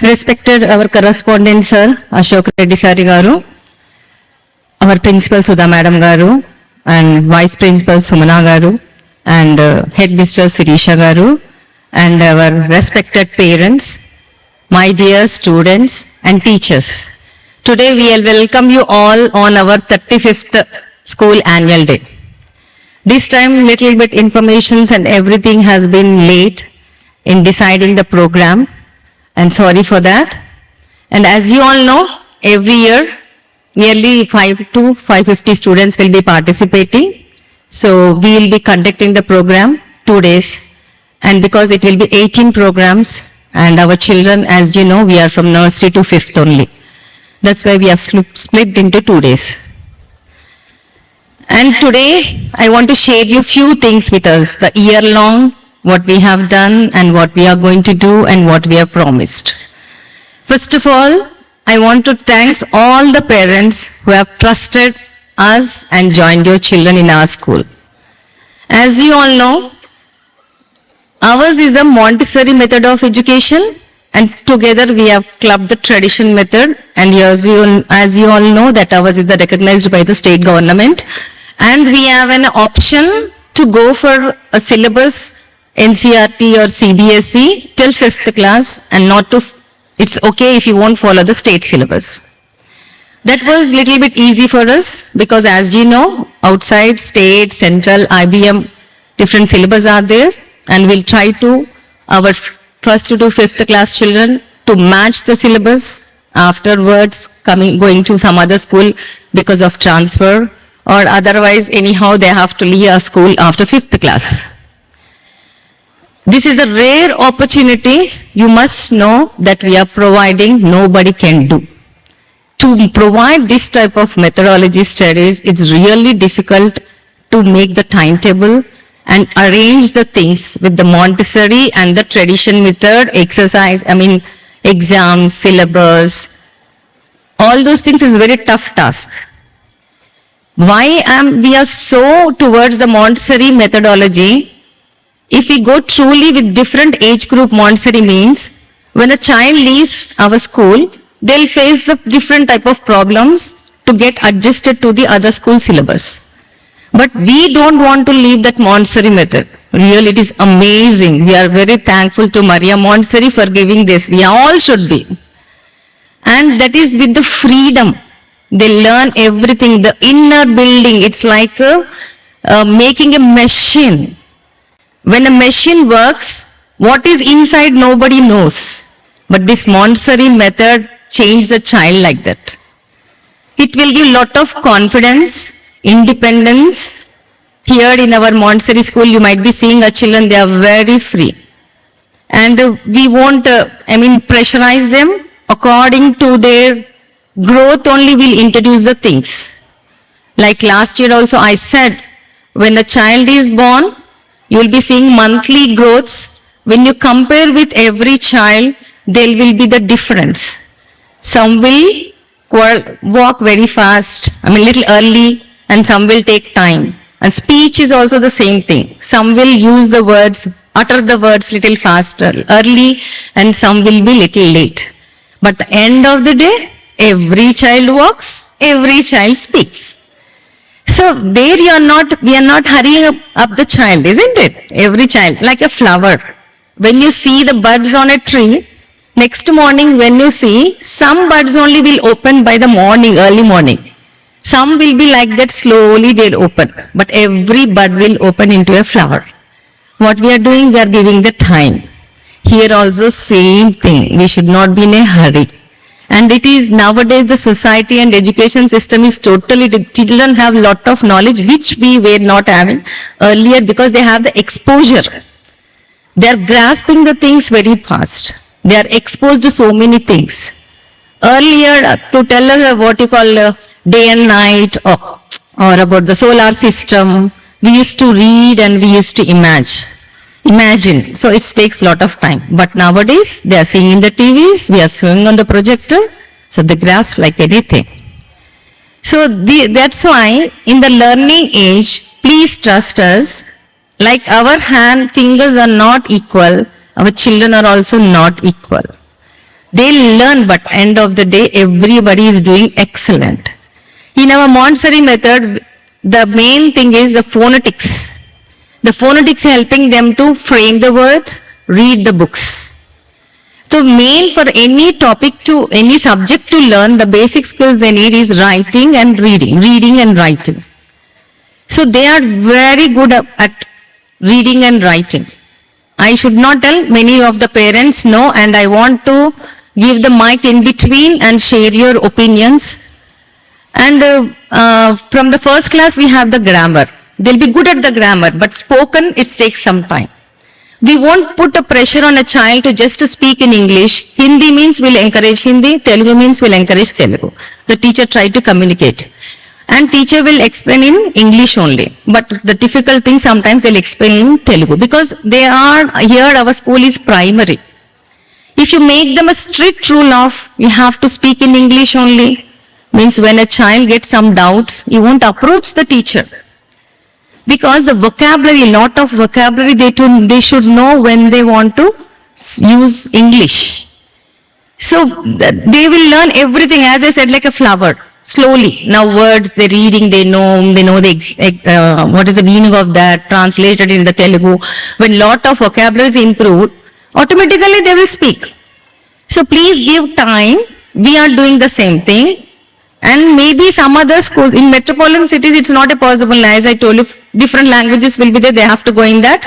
Respected our correspondent sir, Ashok Reddy Sari Garu, our principal Sudha Madam Garu, and vice principal Sumana Garu, and head Mr. Sirisha Garu, and our respected parents, my dear students and teachers. Today we will welcome you all on our 35th school annual day. This time little bit informations and everything has been late in deciding the program, and sorry for that. And as you all know, every year nearly 5 to 550 students will be participating. So we will be conducting the program 2 days, and because it will be 18 programs, and our children, as you know, we are from nursery to 5th only. That's why we have split into 2 days. And today I want to share you few things with us, the year long, what we have done and what we are going to do and what we have promised. First of all, I want to thank all the parents who have trusted us and joined your children in our school. As you all know, ours is a Montessori method of education, and together we have clubbed the tradition method, and as you all know that ours is recognized by the state government, and we have an option to go for a syllabus NCERT or CBSE till 5th class, and not to, it's okay if you won't follow the state syllabus. That was little bit easy for us because as you know, outside state, central, IBM, different syllabus are there, and we'll try to our 1st to 5th class children to match the syllabus, afterwards going to some other school because of transfer, or otherwise anyhow they have to leave our school after 5th class. This is a rare opportunity. You must know that we are providing, nobody can do. To provide this type of methodology studies, it's really difficult to make the timetable and arrange the things with the Montessori and the tradition method, exercise, exams, syllabus, all those things is very tough task. Why we are so towards the Montessori methodology? If we go truly with different age group, Montessori means when a child leaves our school, they'll face the different type of problems to get adjusted to the other school syllabus. But we don't want to leave that Montessori method. Really, it is amazing. We are very thankful to Maria Montessori for giving this. We all should be. And that is with the freedom. They learn everything, the inner building. It's like making a machine. When a machine works, what is inside nobody knows. But this Montessori method changed the child like that. It will give lot of confidence, independence. Here in our Montessori school, you might be seeing our children, they are very free. And we won't, pressurize them. According to their growth only we'll introduce the things. Like last year also I said, when the child is born, you will be seeing monthly growths. When you compare with every child, there will be the difference. Some will walk very fast, little early, and some will take time. And speech is also the same thing. Some will use the words, utter the words little faster, early, and some will be little late. But at the end of the day, every child walks, every child speaks. So there we are not hurrying up the child, isn't it? Every child, like a flower. When you see the buds on a tree, next morning when you see, some buds only will open by the morning, early morning. Some will be like that, slowly they'll open. But every bud will open into a flower. What we are doing, we are giving the time. Here also same thing. We should not be in a hurry. And it is nowadays the society and education system is totally, children have lot of knowledge which we were not having earlier because they have the exposure. They are grasping the things very fast. They are exposed to so many things. Earlier, to tell us what you call day and night or about the solar system, we used to read and we used to imagine. So it takes lot of time. But nowadays, they are seeing in the TVs, we are showing on the projector, so they grasp like anything. So that's why in the learning age, please trust us. Like our fingers are not equal, our children are also not equal. They learn, but end of the day, everybody is doing excellent. In our Montessori method, the main thing is the phonetics. The phonetics helping them to frame the words, read the books. So main for any topic to, any subject to learn, the basic skills they need is writing and reading and writing. So they are very good at reading and writing. I should not tell, many of the parents know, and I want to give the mic in between and share your opinions. And from the first class we have the grammar. They'll be good at the grammar, but spoken it takes some time. We won't put a pressure on a child to just to speak in English. Hindi means we'll encourage Hindi, Telugu means we'll encourage Telugu. The teacher tried to communicate. And teacher will explain in English only. But the difficult thing sometimes they'll explain in Telugu because they are, here our school is primary. If you make them a strict rule of you have to speak in English only, means when a child gets some doubts, you won't approach the teacher. Because the vocabulary, lot of vocabulary they should know when they want to use English. So they will learn everything, as I said, like a flower, slowly. Now words, they're reading, they know what is the meaning of that, translated in the Telugu. When lot of vocabulary is improved, automatically they will speak. So please give time. We are doing the same thing. And maybe some other schools, in metropolitan cities, it's not a possible. As I told you, different languages will be there, they have to go in that.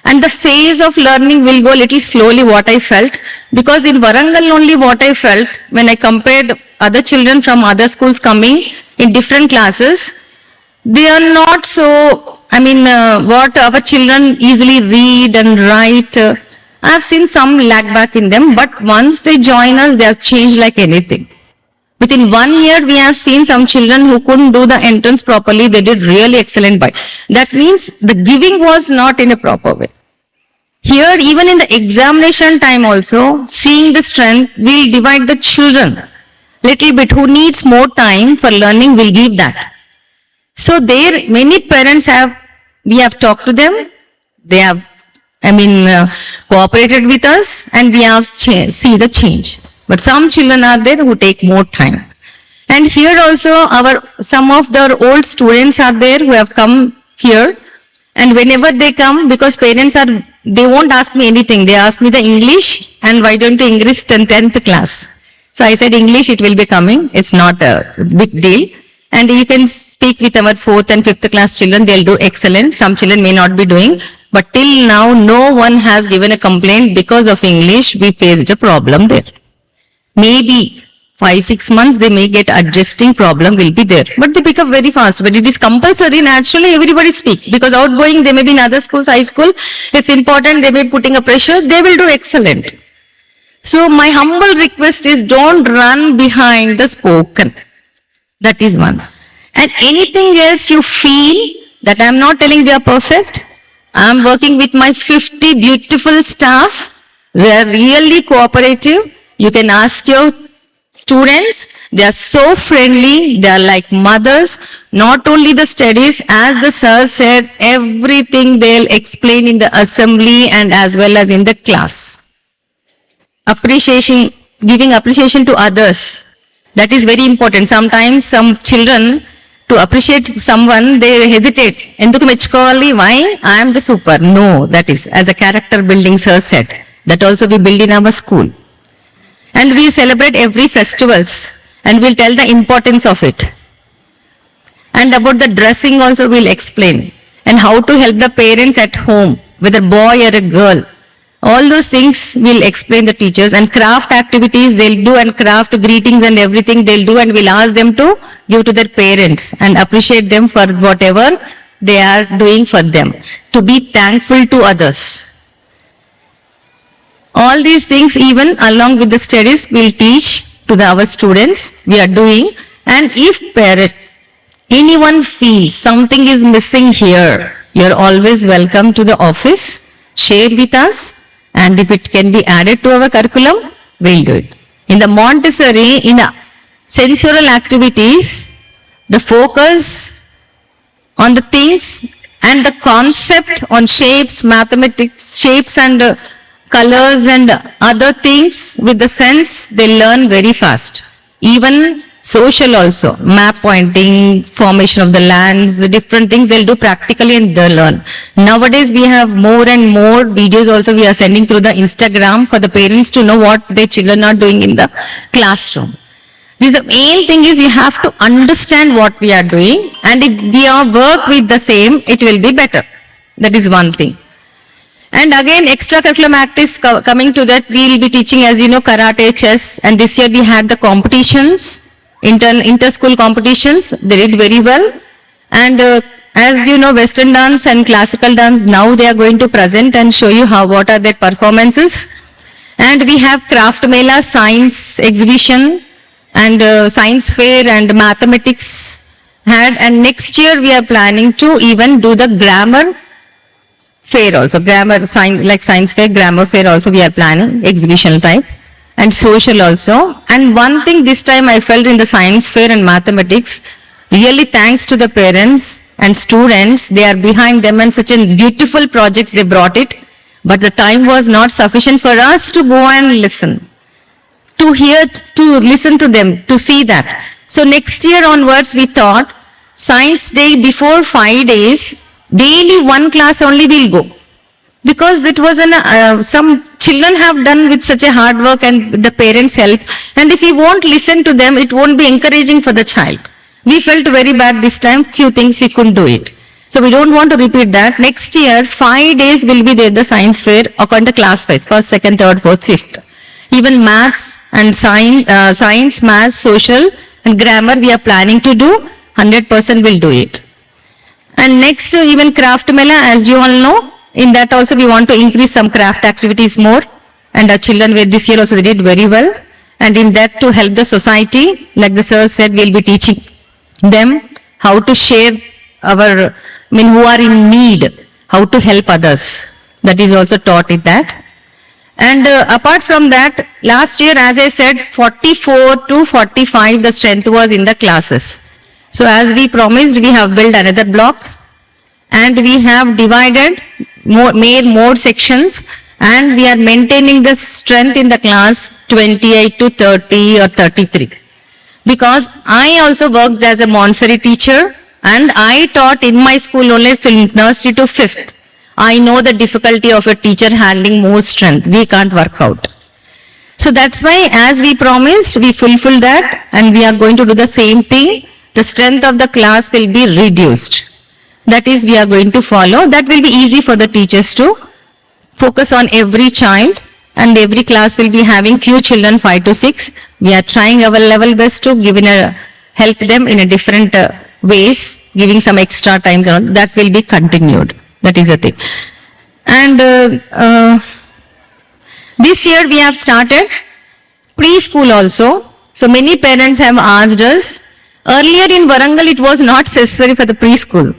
And the phase of learning will go little slowly, what I felt. Because in Warangal only what I felt, when I compared other children from other schools coming in different classes, they are not so, what our children easily read and write. I have seen some lag back in them, but once they join us, they have changed like anything. Within 1 year, we have seen some children who couldn't do the entrance properly. They did really excellent by. That means the giving was not in a proper way. Here, even in the examination time also, seeing the strength, we'll divide the children. Little bit, who needs more time for learning, we'll give that. So there, many parents we have talked to them. They have, cooperated with us, and we have see the change. But some children are there who take more time. And here also some of their old students are there who have come here. And whenever they come, because parents they won't ask me anything. They ask me the English and why don't you English 10th class. So I said English, it will be coming. It's not a big deal. And you can speak with our 4th and 5th class children. They'll do excellent. Some children may not be doing. But till now, no one has given a complaint because of English. We faced a problem there. Maybe 5-6 months they may get adjusting problem will be there. But they pick up very fast. But it is compulsory, naturally everybody speak. Because outgoing, they may be in other schools, high school. It's important, they may be putting a pressure. They will do excellent. So my humble request is don't run behind the spoken. That is one. And anything else you feel that I'm not telling they are perfect. I'm working with my 50 beautiful staff. They are really cooperative. You can ask your students, they are so friendly, they are like mothers. Not only the studies, as the sir said, everything they'll explain in the assembly and as well as in the class. Appreciation, giving appreciation to others, that is very important. Sometimes some children, to appreciate someone, they hesitate. Enduku mechchukovali? Why? I am the super. No, that is, as a character building sir said, that also we build in our school. And we celebrate every festivals and we'll tell the importance of it. And about the dressing also we'll explain. And how to help the parents at home, whether boy or a girl. All those things we'll explain the teachers. And craft activities they'll do, and craft greetings and everything they'll do, and we'll ask them to give to their parents and appreciate them for whatever they are doing for them. To be thankful to others. All these things, even along with the studies, we'll teach to our students. We are doing. And if anyone feels something is missing here, you're always welcome to the office. Share with us. And if it can be added to our curriculum, we'll do it. In the Montessori, in the sensorial activities, the focus on the things and the concept on shapes, mathematics, shapes and colors and other things with the sense, they learn very fast. Even social also, map pointing, formation of the lands, the different things they'll do practically and they'll learn. Nowadays we have more and more videos also we are sending through the Instagram for the parents to know what their children are doing in the classroom. The main thing is you have to understand what we are doing, and if we are work with the same, it will be better. That is one thing. And again, extracurricular activities coming to that, we will be teaching, as you know, karate, chess, and this year we had the competitions, inter-school competitions. They did very well. And as you know, Western dance and classical dance, now they are going to present and show you what are their performances. And we have craft mela, science exhibition, and science fair and mathematics had. And next year we are planning to even do the grammar fair also, grammar, science, like science fair, grammar fair also we are planning, exhibition type, and social also. And one thing this time I felt in the science fair and mathematics, really thanks to the parents and students, they are behind them and such a beautiful projects they brought it, but the time was not sufficient for us to go and listen, to hear, to listen to them, to see that. So next year onwards we thought, science day before 5 days, daily one class only will go, because it was some children have done with such a hard work and the parents help, and if we won't listen to them, it won't be encouraging for the child. We felt very bad this time, few things we couldn't do it. So we don't want to repeat that. Next year 5 days will be there, the science fair according to class wise, first, second, third, fourth, fifth. Even maths and science, maths, social and grammar we are planning to do, 100% will do it. And next, even craft mela, as you all know, in that also we want to increase some craft activities more. And our children this year also they did very well. And in that to help the society, like the sir said, we'll be teaching them how to share who are in need, how to help others. That is also taught in that. And apart from that, last year, as I said, 44 to 45 the strength was in the classes. So as we promised, we have built another block and we have divided, made more sections, and we are maintaining the strength in the class 28 to 30 or 33. Because I also worked as a Montessori teacher and I taught in my school only from nursery to 5th. I know the difficulty of a teacher handling more strength. We can't work out. So that's why as we promised, we fulfill that and we are going to do the same thing. The strength of the class will be reduced. That is, we are going to follow. That will be easy for the teachers to focus on every child, and every class will be having few children, 5 to 6. We are trying our level best to help them in a different ways, giving some extra times. That will be continued. That is the thing. And this year we have started preschool also. So many parents have asked us. Earlier in Warangal, it was not necessary for the preschool.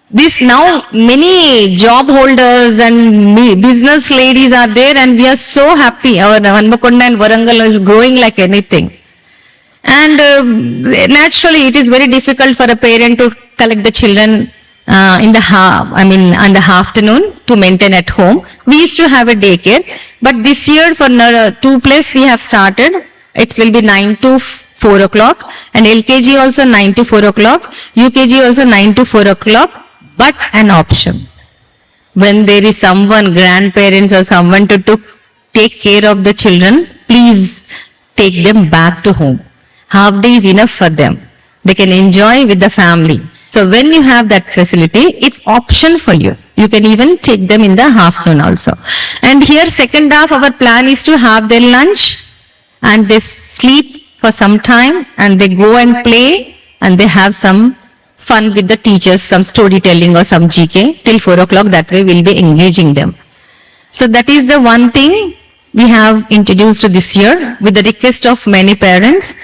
This now many job holders and business ladies are there, and we are so happy. Our Hanmakonda and Warangal is growing like anything. And naturally, it is very difficult for a parent to collect the children in the afternoon to maintain at home. We used to have a daycare, but this year for 2+ we have started. It will be 9 to 4 o'clock, and LKG also 9 to 4 o'clock, UKG also 9 to 4 o'clock, but an option. When there is someone, grandparents or someone to take care of the children, please take them back to home. Half day is enough for them. They can enjoy with the family. So when you have that facility, it's option for you. You can even take them in the afternoon also. And here second half, our plan is to have their lunch and they sleep for some time and they go and play and they have some fun with the teachers, some storytelling or some GK till 4 o'clock. That way we'll be engaging them. So that is the one thing we have introduced this year with the request of many parents.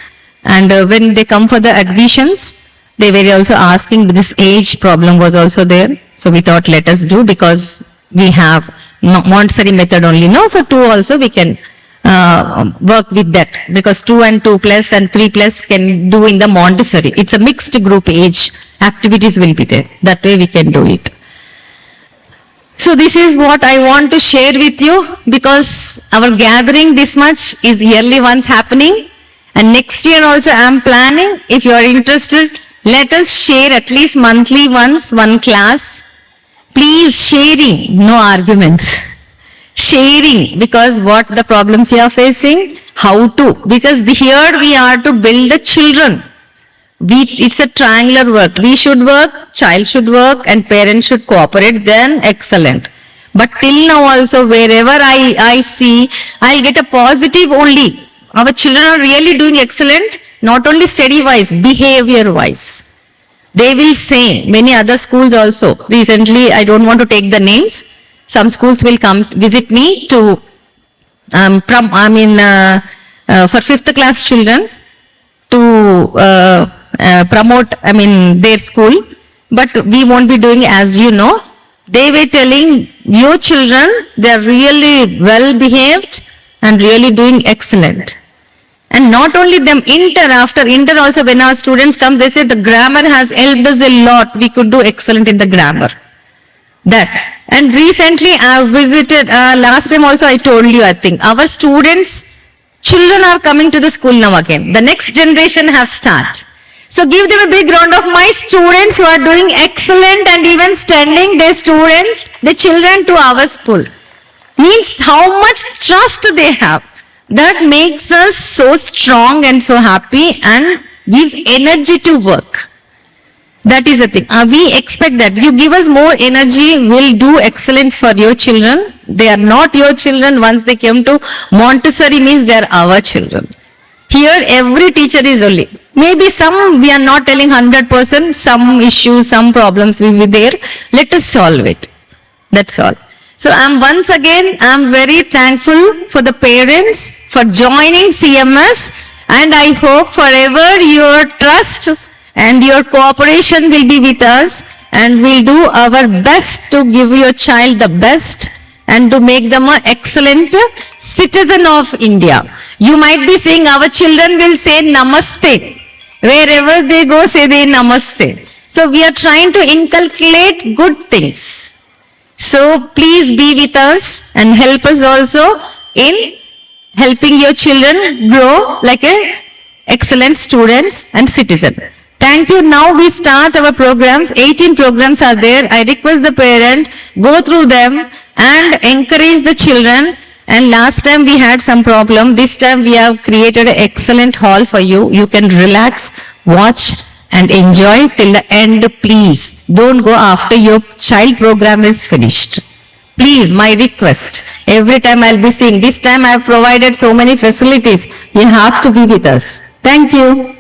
And when they come for the admissions, they were also asking, this age problem was also there. So we thought let us do, because we have Montessori method only now. So 2 also we can work with that, because 2 and 2+ and 3+ can do in the Montessori. It's a mixed group age. Activities will be there. That way we can do it. So this is what I want to share with you, because our gathering this much is yearly once happening, and next year also I am planning. If you are interested, let us share at least monthly once, one class. Please, sharing, no arguments. Sharing, because what the problems you are facing, how to, because here we are to build the children. It's a triangular work. We should work, child should work, and parents should cooperate, then excellent. But till now also, wherever I see, I'll get a positive only. Our children are really doing excellent, not only study wise, behavior wise. They will say, many other schools also, recently, I don't want to take the names, some schools will come visit me to, for 5th class children, to promote, their school, but we won't be doing as you know. They were telling, your children, they are really well behaved and really doing excellent. And not only them, after inter also, when our students come, they say the grammar has helped us a lot. We could do excellent in the grammar. That. And recently I visited, last time also I told you, I think, our students, children are coming to the school now again. The next generation have started. So give them a big round of my students who are doing excellent and even sending their students, the children to our school. Means how much trust they have. That makes us so strong and so happy and gives energy to work. That is the thing. We expect that. You give us more energy, we'll do excellent for your children. They are not your children. Once they came to Montessori, means they are our children. Here every teacher is only. Maybe some we are not telling 100%, some issues, some problems will be there. Let us solve it. That's all. So once again, I'm very thankful for the parents for joining CMS, and I hope forever your trust and your cooperation will be with us, and we'll do our best to give your child the best and to make them an excellent citizen of India. You might be saying our children will say Namaste. Wherever they go, say they Namaste. So we are trying to inculcate good things. So please be with us and help us also in helping your children grow like a excellent students and citizen. Thank you. Now we start our programs. 18 programs are there. I request the parent, go through them and encourage the children. And last time we had some problem. This time we have created an excellent hall for you. You can relax, watch and enjoy till the end. Please don't go after your child program is finished. Please, my request. Every time I'll be seeing. This time I have provided so many facilities. You have to be with us. Thank you.